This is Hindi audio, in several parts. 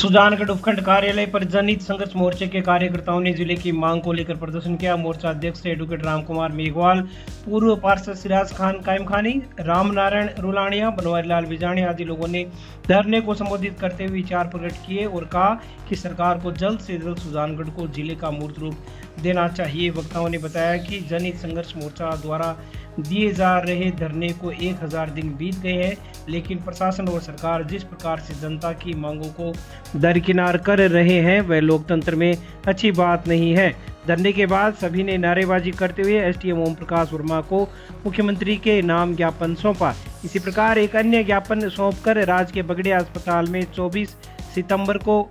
सुजानगढ़ उपखंड कार्यालय पर जनहित संघर्ष मोर्चे के कार्यकर्ताओं ने जिले की मांग को लेकर प्रदर्शन किया। मोर्चा अध्यक्ष एडवोकेट रामकुमार मेघवाल, पूर्व पार्षद सिराज खान कायमखानी, रामनारायण रुलानिया, बनवारी लाल बिजाणी आदि लोगों ने धरने को संबोधित करते हुए विचार प्रकट किए और कहा कि सरकार को जल्द से जल्द सुजानगढ़ को जिले का मूर्त रूप देना चाहिए। वक्ताओं ने बताया कि जनहित संघर्ष मोर्चा द्वारा दिए जा रहे धरने को 1000 दिन बीत गए हैं, लेकिन प्रशासन और सरकार जिस प्रकार से जनता की मांगों को दरकिनार कर रहे हैं वह लोकतंत्र में अच्छी बात नहीं है। धरने के बाद सभी ने नारेबाजी करते हुए एसडीएम ओम प्रकाश वर्मा को मुख्यमंत्री के नाम ज्ञापन सौंपा। इसी प्रकार एक अन्य ज्ञापन सौंपकर राज्य के बगड़िया अस्पताल में 24 सितंबर को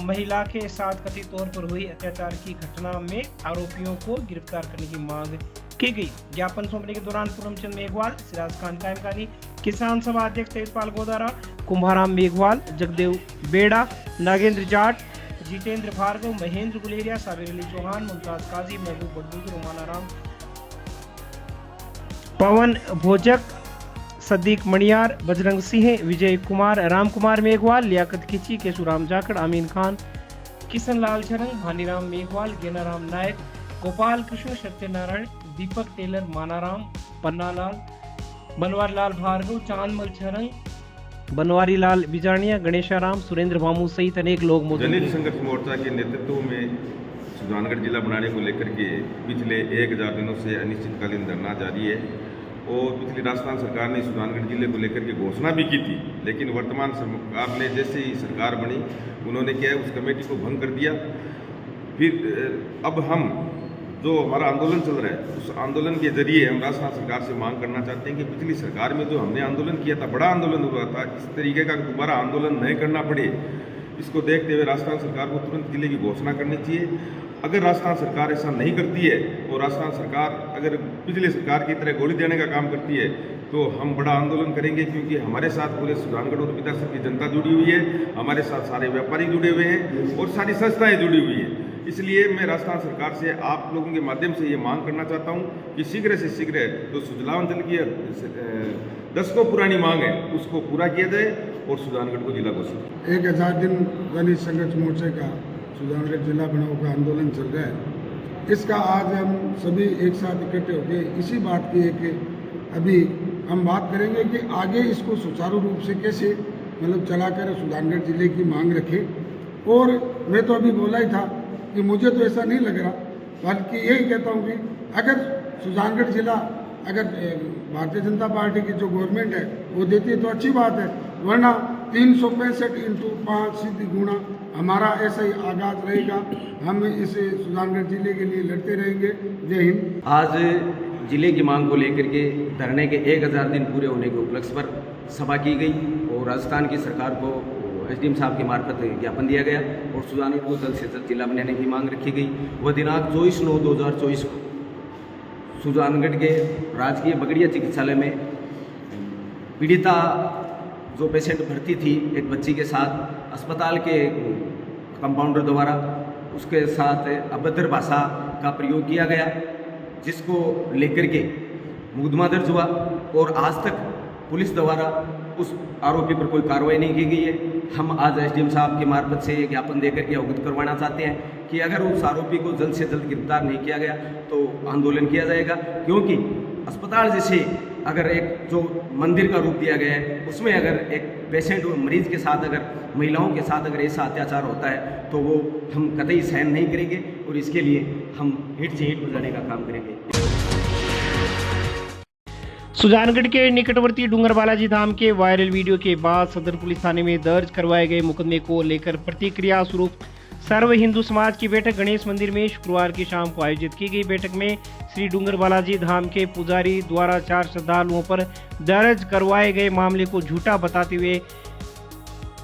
महिला के साथ कथित तौर पर हुई अत्याचार की घटना में आरोपियों को गिरफ्तार करने की मांग की गई। ज्ञापन सौंपने के दौरान पूनमचंद मेघवाल, सिराज खान कायमखानी, किसान सभा अध्यक्ष तेजपाल गोदारा, कुंभाराम मेघवाल, जगदेव बेड़ा, नागेंद्र जाट, जितेंद्र भार्गव, महेंद्र गुलेरिया, साबिर अली चौहान, मुमताज काजी, महबूब बड़बूज, रोमाना राम, पवन भोजक, सदीक मणियार, बजरंग सिंह, विजय कुमार, राम कुमार मेघवाल, लियाकत खिची, केशुराम जाखड़, अमीन खान, किशन लाल छरंग, भानीराम मेघवाल, गेनाराम नायक, गोपाल कृष्ण, सत्यनारायण, दीपक टेलर, मानाराम, पन्नालाल, बनवारी लाल भार्गव, चांदमल छरंग, बनवारी लाल बिजाणिया, गणेशाराम, सुरेंद्र भामू सहित अनेक लोग मौजूद जनहित संघर्ष मोर्चा के नेतृत्व में सुजानगढ़ जिला बनाने को लेकर के पिछले 1000 दिनों से अनिश्चितकालीन धरना जारी है और पिछली राजस्थान सरकार ने सुजानगढ़ जिले को लेकर के घोषणा भी की थी, लेकिन वर्तमान सरकार ने जैसे ही सरकार बनी उन्होंने क्या है उस कमेटी को भंग कर दिया। फिर अब हम जो हमारा आंदोलन चल रहा है उस आंदोलन के जरिए हम राजस्थान सरकार से मांग करना चाहते हैं कि पिछली सरकार में जो हमने आंदोलन किया था, बड़ा आंदोलन हुआ था, इस तरीके का दोबारा आंदोलन नहीं करना पड़े, इसको देखते हुए राजस्थान सरकार को तुरंत जिले की घोषणा करनी चाहिए। अगर राजस्थान सरकार ऐसा नहीं करती है और राजस्थान सरकार अगर पिछले सरकार की तरह गोली देने का काम करती है तो हम बड़ा आंदोलन करेंगे, क्योंकि हमारे साथ पूरे सुजानगढ़ और विधानसभा की जनता जुड़ी हुई है, हमारे साथ सारे व्यापारी जुड़े हुए हैं और सारी संस्थाएं जुड़ी हुई हैं। इसलिए मैं राजस्थान सरकार से आप लोगों के माध्यम से ये मांग करना चाहता हूँ कि शीघ्र से शीघ्र जो सुजलावन की दशकों पुरानी मांग है उसको पूरा किया जाए और सुजानगढ़ को जिला घोषित। 1000 दिन जनहित संघर्ष मोर्चे का सुजानगढ़ जिला बनाओ का आंदोलन चल रहा है। इसका आज हम सभी एक साथ इकट्ठे होकर इसी बात की है कि अभी हम बात करेंगे कि आगे इसको सुचारू रूप से कैसे चलाकर सुजानगढ़ जिले की मांग रखें। और मैं तो अभी बोला ही था कि मुझे तो ऐसा नहीं लग रहा, बल्कि यही कहता हूँ कि अगर सुजानगढ़ जिला अगर भारतीय जनता पार्टी की जो गवर्नमेंट है वो देती है तो अच्छी बात है, वरना 365 × 5 सीधी गुणा हमारा ऐसा ही आगाज रहेगा। हम इस सुजानगढ़ जिले के लिए लड़ते रहेंगे। जय हिंद। आज जिले की मांग को लेकर के धरने के 1000 दिन पूरे होने के उपलक्ष्य पर सभा की गई और राजस्थान की सरकार को एसडीएम साहब के मार्फत ज्ञापन दिया गया और सुजानगढ़ को जल्द से जल्द जिला बनाने की मांग रखी गई। वह दिनांक 24/9/2024 को सुजानगढ़ के राजकीय बगड़िया चिकित्सालय में पीड़िता जो पेशेंट भर्ती थी एक बच्ची के साथ अस्पताल के कंपाउंडर द्वारा उसके साथ अभद्र भाषा का प्रयोग किया गया, जिसको लेकर के मुकदमा दर्ज हुआ और आज तक पुलिस द्वारा उस आरोपी पर कोई कार्रवाई नहीं की गई है। हम आज एसडीएम साहब के मार्फत से ये ज्ञापन देकर के अवगत करवाना चाहते हैं कि अगर उस आरोपी को जल्द से जल्द गिरफ्तार नहीं किया गया तो आंदोलन किया जाएगा, क्योंकि अस्पताल जैसे अगर एक जो मंदिर का रूप दिया गया है उसमें अगर एक पेशेंट और मरीज के साथ अगर महिलाओं के साथ अगर ऐसा अत्याचार होता है तो वो हम कतई सहन नहीं करेंगे और इसके लिए हम हिट से हिट बजाने का काम करेंगे। सुजानगढ़ के निकटवर्ती डूंगर बालाजी धाम के वायरल वीडियो के बाद सदर पुलिस थाने में दर्ज करवाए गए मुकदमे को लेकर प्रतिक्रिया स्वरूप सर्व हिंदू समाज की बैठक गणेश मंदिर में शुक्रवार की शाम को आयोजित की गई। बैठक में श्री डूंगर बालाजी धाम के पुजारी द्वारा 4 श्रद्धालुओं पर दर्ज करवाए गए मामले को झूठा बताते हुए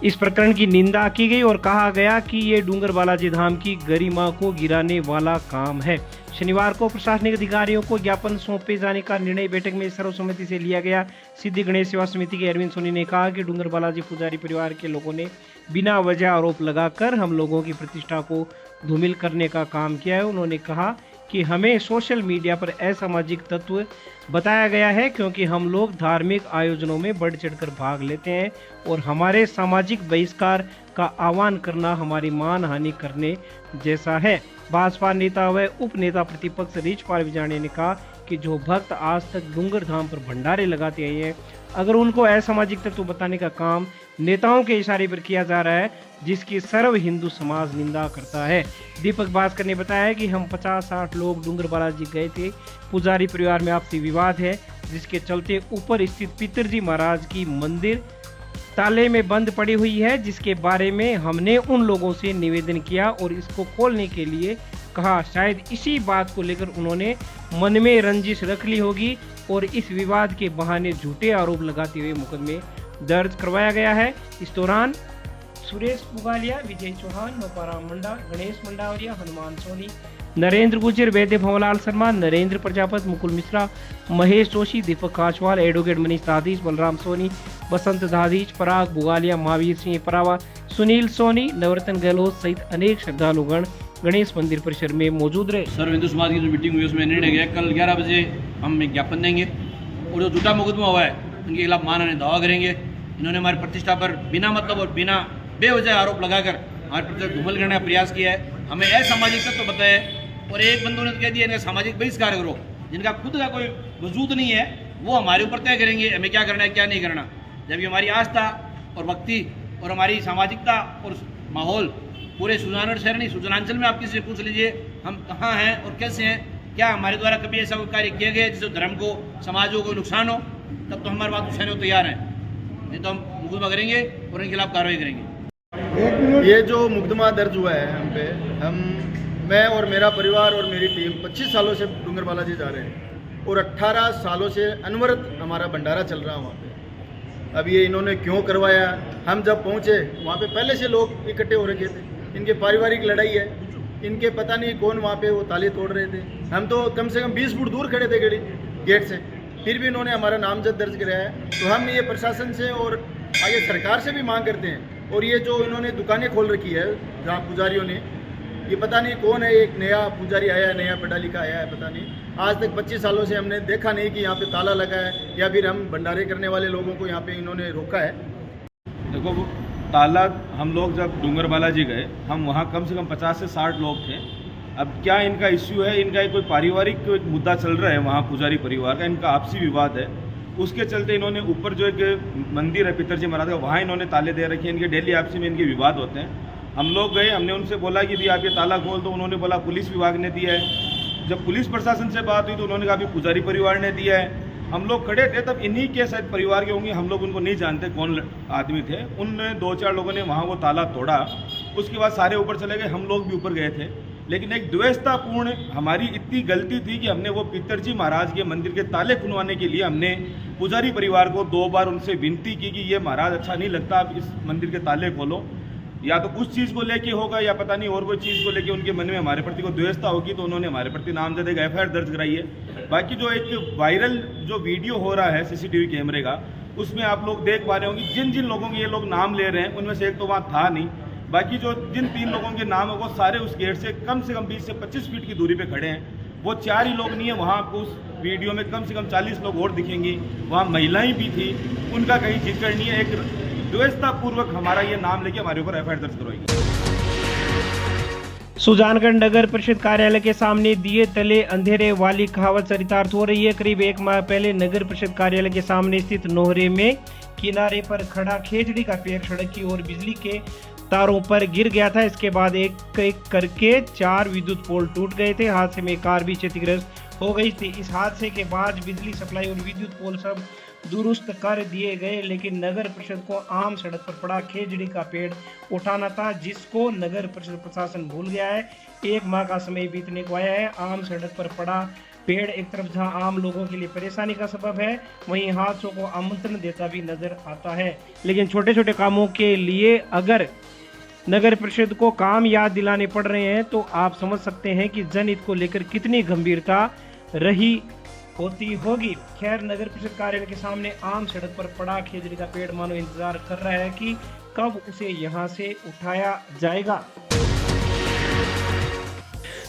इस प्रकरण की निंदा की गई और कहा गया कि ये डूंगर बालाजी धाम की गरिमा को गिराने वाला काम है। शनिवार को प्रशासनिक अधिकारियों को ज्ञापन सौंपे जाने का निर्णय बैठक में सर्वसम्मति से लिया गया। सिद्धि गणेश सेवा समिति के अरविंद सोनी ने कहा कि डूंगर बालाजी पुजारी परिवार के लोगों ने बिना वजह आरोप लगाकर हम लोगों की प्रतिष्ठा को धूमिल करने का काम किया है। उन्होंने कहा कि हमें सोशल मीडिया पर असामाजिक तत्व बताया गया है क्योंकि हम लोग धार्मिक आयोजनों में बढ़ चढ़कर भाग लेते हैं और हमारे सामाजिक बहिष्कार का आह्वान करना हमारी मानहानि करने जैसा है। भाजपा नेता व उप नेता प्रतिपक्ष रिचपाल विजाणी ने कहा कि जो भक्त आज तक डूंगर धाम पर भंडारे लगाते आए हैं, अगर उनको असामाजिक तत्व बताने का काम नेताओं के इशारे पर किया जा रहा है, जिसकी सर्व हिंदू समाज निंदा करता है। दीपक भास्कर ने बताया कि हम 50-60 लोग डूंगर बालाजी गए थे। पुजारी परिवार में आपसी विवाद है, जिसके चलते ऊपर स्थित पितरजी महाराज की मंदिर ताले में बंद पड़ी हुई है, जिसके बारे में हमने उन लोगों से निवेदन किया और इसको खोलने के लिए कहा। शायद इसी बात को लेकर उन्होंने मन में रंजिश रख ली होगी और इस विवाद के बहाने झूठे आरोप लगाते हुए मुकदमे दर्ज करवाया गया है। इस दौरान सुरेश पुगालिया, विजय चौहान, नोपाराम मंडा, गणेश मंडावरिया, हनुमान सोनी, नरेंद्र गुजर, वैद्य भंवलाल शर्मा, नरेंद्र प्रजापत, मुकुल मिश्रा, महेश जोशी, दीपक काशवाल, एडवोकेट मनीष दाधीच, बलराम सोनी, बसंत दाधीच, पराग बुगालिया, महावीर सिंह परावा, सुनील सोनी, नवरत्न गहलोत सहित अनेक श्रद्धालुगण गणेश मंदिर परिसर में मौजूद रहे। सर्व हिंदू समाज की जो मीटिंग हुई उसमें निर्णय गया कल 11 बजे हम एक ज्ञापन देंगे और जो झूठा मुकदमा हुआ है उनके खिलाफ मानहानि दावा करेंगे। इन्होंने हमारी प्रतिष्ठा पर बिना मतलब और बिना बेवजह आरोप लगाकर हमारे प्रतिष्ठा धूमिल करने का प्रयास किया है। हमें असामाजिक तत्व तो बताया और एक बंधु ने कह दिया इनका सामाजिक बहिष्कार करो, जिनका खुद का कोई वजूद नहीं है वो हमारे ऊपर तय करेंगे हमें क्या करना है क्या नहीं करना। जबकि हमारी आस्था और भक्ति और हमारी सामाजिकता और माहौल पूरे सुजानगढ़ शहर नहीं सुजनांचल में आप किसी से पूछ लीजिए हम कहाँ हैं और कैसे हैं, क्या हमारे द्वारा कभी ऐसा कोई कार्य किया गया जिससे धर्म को समाजों को नुकसान हो, तब तो हमारे बात सहने को तैयार हैं, नहीं तो हम मुकदमा करेंगे और इनके खिलाफ कार्रवाई करेंगे। ये जो मुकदमा दर्ज हुआ है हम पे, मैं और मेरा परिवार और मेरी टीम 25 सालों से डूंगर बालाजी जा रहे हैं और 18 सालों से अनवरत हमारा भंडारा चल रहा है वहाँ पे। अब ये इन्होंने क्यों करवाया, हम जब पहुँचे वहाँ पे पहले से लोग इकट्ठे हो रखे थे, इनके पारिवारिक लड़ाई है, इनके पता नहीं कौन वहाँ पे वो ताले तोड़ रहे थे। हम तो कम से कम 20 फुट दूर खड़े थे गेट से, फिर भी इन्होंने हमारा नामजद दर्ज कराया है। तो हम ये प्रशासन से और आगे सरकार से भी मांग करते हैं। और ये जो इन्होंने दुकानें खोल रखी है जहाँ पुजारियों ने, ये पता नहीं कौन है, एक नया पुजारी आया है, नया पढ़ा लिखा आया है, पता नहीं। आज तक 25 सालों से हमने देखा नहीं कि यहाँ पे ताला लगा है या फिर हम भंडारे करने वाले लोगों को यहाँ पे इन्होंने रोका है। देखो ताला, हम लोग जब डूंगर बालाजी गए हम वहाँ कम से कम 50 से 60 लोग थे। अब क्या इनका इश्यू है, इनका कोई पारिवारिक मुद्दा चल रहा है वहाँ पुजारी परिवार का, इनका आपसी विवाद है, उसके चलते इन्होंने ऊपर जो एक मंदिर है पितरजी महाराज का वहाँ इन्होंने ताले दे रखे हैं। इनके डेली आपसी में इनके विवाद होते हैं। हम लोग गए, हमने उनसे बोला कि भी आप ये ताला खोल दो, उन्होंने बोला पुलिस विभाग ने दिया है। जब पुलिस प्रशासन से बात हुई तो उन्होंने कहा भी पुजारी परिवार ने दिया है। हम लोग खड़े थे तब इन्हीं के शायद परिवार के होंगे, हम लोग उनको नहीं जानते कौन आदमी थे। उन 2-4 लोगों ने वहाँ वो ताला तोड़ा, उसके बाद सारे ऊपर चले गए, हम लोग भी ऊपर गए थे। लेकिन एक द्वेषतापूर्ण हमारी इतनी गलती थी कि हमने वो पितरजी महाराज के मंदिर के ताले खुलवाने के लिए हमने पुजारी परिवार को 2 बार उनसे विनती की कि ये महाराज अच्छा नहीं लगता, आप इस मंदिर के ताले खोलो। या तो उस चीज़ को लेके होगा या पता नहीं और कोई चीज़ को लेके उनके मन में हमारे प्रति को द्वेषता होगी, तो उन्होंने हमारे प्रति नामजद एक FIR दर्ज कराई है। बाकी जो एक वायरल जो वीडियो हो रहा है CCTV कैमरे का, उसमें आप लोग देख पा रहे होंगे जिन जिन लोगों के ये लोग नाम ले रहे हैं उनमें से एक तो वहाँ था नहीं। बाकी जो जिन 3 लोगों के नाम है वो सारे उस गेट से कम 20 से 25 फीट की दूरी पे खड़े हैं। वो 4 ही लोग नहीं है, वहाँ आपको उस वीडियो में कम से कम 40 लोग और दिखेंगी। वहाँ महिलाएं भी थी, उनका कहीं जिक्र नहीं है। एक द्वेषतापूर्वक हमारा ये नाम लेके हमारे ऊपर FIR दर्ज करवाई। सुजानगढ़ नगर परिषद कार्यालय के सामने दिए तले अंधेरे वाली कहावत चरितार्थ हो रही है। करीब 1 माह पहले नगर परिषद कार्यालय के सामने स्थित नोहरे में किनारे पर खड़ा खेजड़ी का पेड़ सड़क की ओर बिजली के तारों पर गिर गया था। इसके बाद एक एक करके 4 विद्युत पोल टूट गए थे। हादसे में कार भी क्षतिग्रस्त हो गई थी। इस हादसे के बाद बिजली सप्लाई और विद्युत पोल सब दुरुस्त कर दिए गए, लेकिन नगर परिषद को आम सड़क पर पड़ा खेजड़ी का पेड़ उठाना था, जिसको नगर परिषद प्रशासन भूल गया है। 1 माह का समय बीतने को आया है। आम सड़क पर पड़ा पेड़ एक तरफ जहां आम लोगों के लिए परेशानी का सबब है, वहीं हादसों को आमंत्रण देता भी नजर आता है। लेकिन छोटे छोटे कामों के लिए अगर नगर परिषद को काम याद दिलाने पड़ रहे हैं तो आप समझ सकते हैं कि जनहित को लेकर कितनी गंभीरता रही होती होगी। खैर, नगर परिषद कार्यालय के सामने आम सड़क पर पड़ा खेजड़ी का पेड़ मानो इंतजार कर रहा है कि कब उसे यहां से उठाया जाएगा।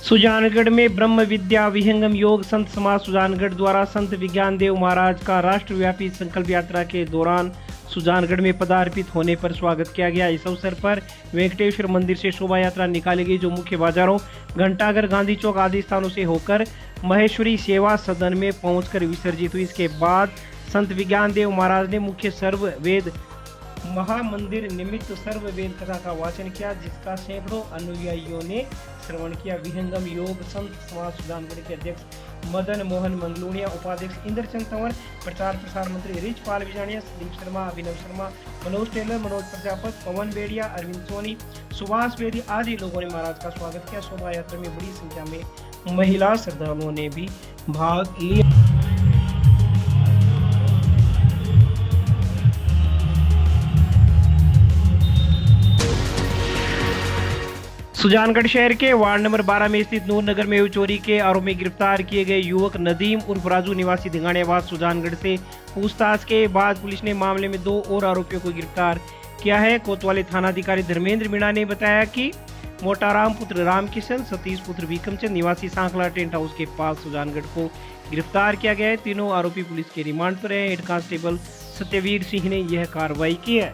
सुजानगढ़ में ब्रह्म विद्या विहंगम योग संत समाज सुजानगढ़ द्वारा संत विज्ञान देव महाराज का राष्ट्रव्यापी संकल्प यात्रा के दौरान सुजानगढ़ में पदार्पित होने पर स्वागत किया गया। इस अवसर पर वेंकटेश्वर मंदिर से शोभा यात्रा निकाली गई, जो मुख्य बाजारों, घंटाघर, गांधी चौक आदि स्थानों से होकर महेश्वरी सेवा सदन में पहुंचकर विसर्जित हुई। इसके बाद संत विज्ञान देव महाराज ने मुख्य सर्व वेद महामंदिर निमित्त सर्व वेद कथा का वाचन किया, जिसका सैकड़ों अनुयायियों ने श्रवण किया। विहंगम योग संत समाज सुजानगढ़ के अध्यक्ष मदन मोहन मंगलूनिया, उपाध्यक्ष इंद्रचंद तंवर, प्रचार प्रसार मंत्री रिचपाल विजानिया, संदीप शर्मा, अभिनव शर्मा, मनोज टेलर, मनोज प्रजापत, पवन बेड़िया, अरविंद सोनी, सुभाष बेदी आदि लोगों ने महाराज का स्वागत किया। शोभा यात्रा में बड़ी संख्या में महिला श्रद्धालुओं ने भी भाग लिया। सुजानगढ़ शहर के वार्ड नंबर 12 में स्थित नूर नगर में हुई चोरी के आरोप में गिरफ्तार किए गए युवक नदीम उर्फ राजू निवासी धिंगाड़ियाबाद सुजानगढ़ से पूछताछ के बाद पुलिस ने मामले में 2 और आरोपियों को गिरफ्तार किया है। कोतवाली थानाधिकारी धर्मेंद्र मीणा ने बताया कि मोटाराम पुत्र रामकिशन, सतीश पुत्र विक्रमचंद निवासी सांखला टेंट हाउस के पास सुजानगढ़ को गिरफ्तार किया गया है। तीनों आरोपी पुलिस के रिमांड पर हैं। हेड कांस्टेबल सत्यवीर सिंह ने यह कार्रवाई की है।